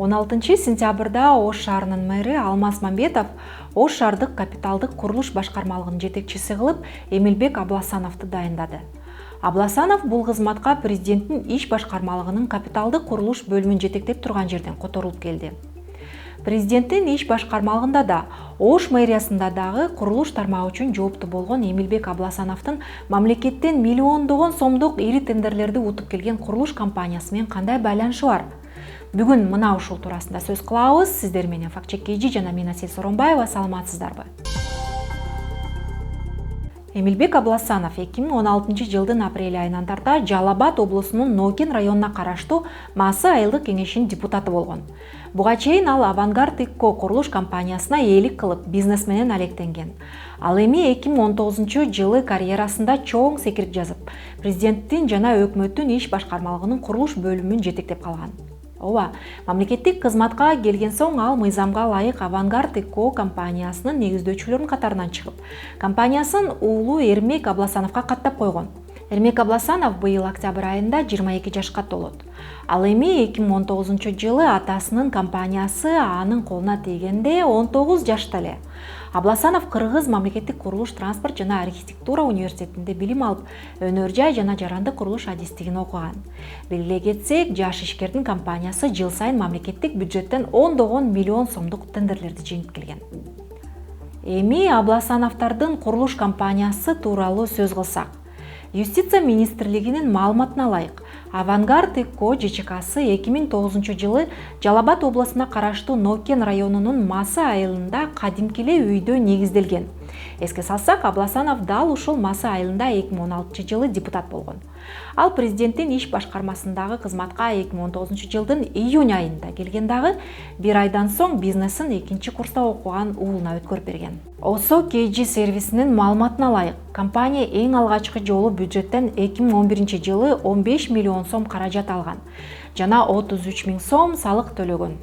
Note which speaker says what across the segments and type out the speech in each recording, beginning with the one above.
Speaker 1: 16-сентябрда Ош шаарынын мэри Алмаз Мамбетов Ош шаардык капиталдык курулуш башкармалыгынын жетекчиси кылып Эмилбек Абласановду дайындады. Абласанов бул кызматка президенттин иш башкармалыгынын капиталдык курулуш бөлүмүн жетектеп турган жерден которулуп келди. Президенттин иш башкармалыгында да, Ош мэриясында дагы курулуш тармагы үчүн жооптуу болгон Эмилбек Абласановдун мамлекеттен миллиондогон сомдук ири тендерлерди утуп келген курулуш компаниясы менен кандай байланышы бар? Бүгүн мына ушул туурасында сөз кылабыз. Сиздер менен Факт чек KG жана мен Асель Соронбаева, саламатсыздарбы? Эмилбек Абласанов 2016-жылдын апрель айынан тарта Жалал Абад облусунун Нокен районуна караштуу Масы айылдык кеңешинин депутаты болгон. Буга чейин ал Авангард ИККО курулуш компаниясына ээлик кылып, бизнес менен алектенген. Ал эми 2019-жылы карьерасында чоң секирип жазып, президенттин жана өкмөттүн иш башкармалыгынын курулуш бөлүмүн жетектеп калган. Ооба, мамлекеттик кызматка келген соң ал мыйзамга ылайык Авангард ИККО компаниясынын негиздөөчүлөрүнүн катарынан чыгып, компаниясын уулу Эрмек Абласановго каттап койгон. Эрмек Абласанов быйыл октябрь айында 22 жашка толот. Ал эми 2019-жылы атасынын компаниясы анын колуна тийгенде 19 жашта эле. Абласанов Кыргыз мамлекеттик курулуш, транспорт жана архитектура университетинде билим алып, өнөр жай жана жарандык курулуш адистигин окуган. Белгилей кетсек, жаш ишкердин компаниясы жыл сайын мамлекеттик бюджеттен ондогон миллион сомдук тендерлерди жеңип келген. Эми Абласановдун курулуш компаниясы тууралуу сөз кылсак, Юстиция министрлигинин маалыматына ылайык, Авангард ИККО ЖЧКсы 2009-жылы Жалал Абад облусуна караштуу Нокен районунун Масы айылында кадимки эле үйдө негизделген. Эске салсак, Абласанов дал ушул Масы айылында 2016-жылы депутат болгон. Ал президенттин иш башкармасындагы кызматка 2019-жылдын июнь айында келген, дагы бир айдан соң бизнесин экинчи курста окуган уулуна өткөрүп берген. Осо KG сервисинин маалыматына ылайык, компания эң алгачкы жолу бюджеттен 2011-жылы 15 миллион сом каражат алган жана 33 миң сом салык төлөгөн.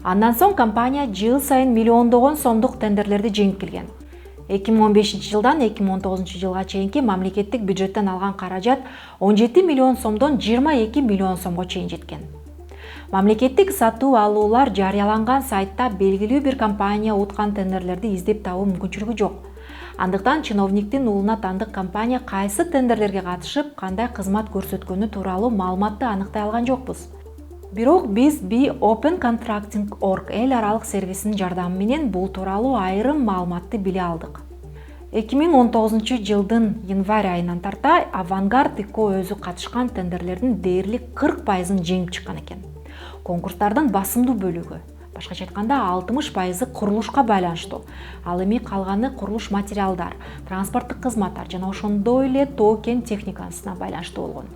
Speaker 1: Андан соң компания жыл сайын миллиондогон сомдук тендерлерди жеңип келген. 2015-жылдан 2019-жылга чейинки мамлекеттик бюджеттен алган каражат 17 миллион сомдон 22 миллион сомго чейин жеткен. Мамлекеттик сатуу алуулар жарыяланган сайтта белгилүү бир компания уткан тендерлерди издеп табуу мүмкүнчүлүгү жок. Андыктан чиновниктин уулуна тандык компания кайсы тендерлерге катышып, кандай кызмат көрсөткөнү тууралуу маалыматты аныктай алган жокпуз. Бирок биз BeOpenContracting.org эл аралык сервисинин жардамы менен бул тууралуу айрым маалыматты биле алдык. 2019-жылдын январь айынан тарта Авангард ИККО өзү катышкан тендерлердин дээрлик 40%-ын жеңип чыккан экен. Конкурстардын басымдуу бөлүгү, башкача айтканда 60% курулушка байланыштуу. Ал эми калганы курулуш материалдар, транспорттук кызматтар жана ошондой эле тоо кен техникасына байланыштуу болгон.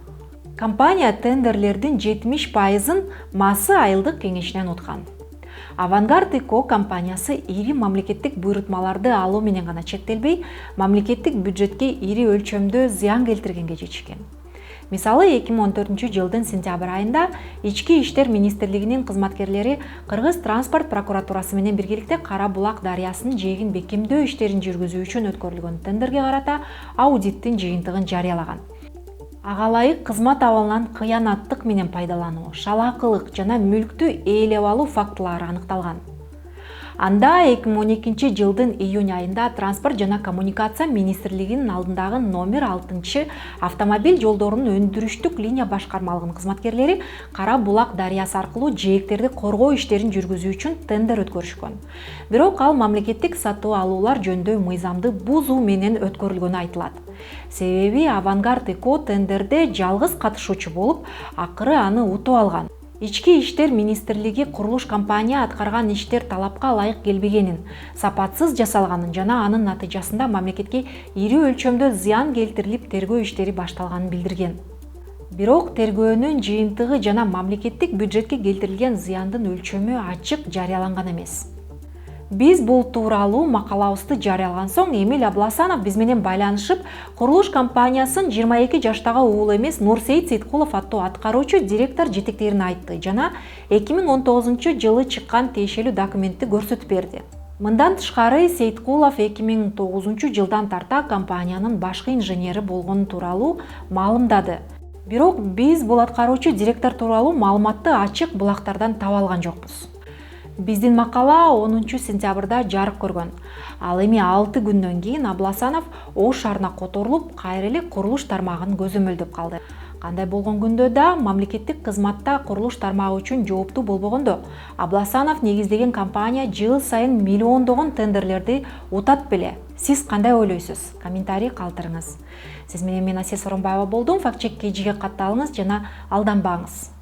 Speaker 1: Компания тендерлердин 70%-ын Масы айылдык кеңешинен уткан. Авангард ИККО компаниясы ири мамлекеттик буйрутмаларды алуу менен гана чектелбей, мамлекеттик бюджетке ири өлчөмдө зыян келтиргенге чечишкен. Мисалы, 2014-жылдын сентябрь айында Ички иштер министрлигинин кызматкерлери Кыргыз транспорт прокуратурасы менен биргеликте Кара Булак дарыясынын жээгин бекемдөө иштерин жүргүзүү үчүн өткөрүлгөн тендерге карата аудиттин жыйынтыгын жарыялаган. Ага ылайык кызмат абалынан кыянаттык менен пайдалануу, шалаакылык жана мүлктү ээлеп алуу фактылары аныкталган. Анда 2012-жылдын июнь айында Транспорт жана коммуникация министрлигинин алдындагы номер 6 автомобиль жолдорунун өндүрүштүк линия башкармалыгынын кызматкерлери Кара Булак дарыясы аркылуу жээктерди коргоо иштерин жүргүзүү үчүн тендер өткөрүшкөн. Бирок ал мамлекеттик сатуу алуулар жөнүндө мыйзамды бузуу менен өткөрүлгөнү айтылат. Себеби Авангард ИККО тендерде жалгыз катышуучу болуп, акыры аны утуп алган. Ички иштер министрлиги курулуш компания аткарган иштер талапка ылайык келбегенин, сапатсыз жасалганын жана анын натыйжасында мамлекетке ири өлчөмдө зыян келтирилип тергөө иштери башталганын билдирген. Бирок тергөөнүн жыйынтыгы жана мамлекеттик бюджетке келтирилген зыяндын өлчөмү ачык жарыяланган эмес. Биз бул тууралуу макалабызды жарыялаган соң Эмиль Абласанов биз менен байланышып, курулуш компаниясын 22 жаштагы уулу эмес Нурсейит Сейткулов аттуу аткаруучу директор жетектээрин айтты жана 2019-жылы чыккан тиешелүү документти көрсөтүп берди. Мындан тышкары Сейткулов 2009-жылдан тарта компаниянын башкы инженери болгону тууралуу маалымдады. Бирок биз бул аткаруучу директор тууралуу маалыматты ачык булактардан таба алган жокпуз. Биздин макала 10 сентябрда жарык көргөн. Ал эми 6 күндөн кийин Абласанов Ош шаарына которулуп, кайра эле курулуш тармагын көзөмөлдөп калды. Кандай болгон күндө да мамлекеттик кызматта курулуш тармагы үчүн жооптуу болбогондо, Абласанов негиздеген компания жыл сайын миллиондогон тендерлерди утат беле? Сиз кандай ойлойсуз? Комментарий калтырыңыз. Сиз менен мен Асия Соронбаева болдум. Факт чек KG катталыңыз жана алданбаңыз.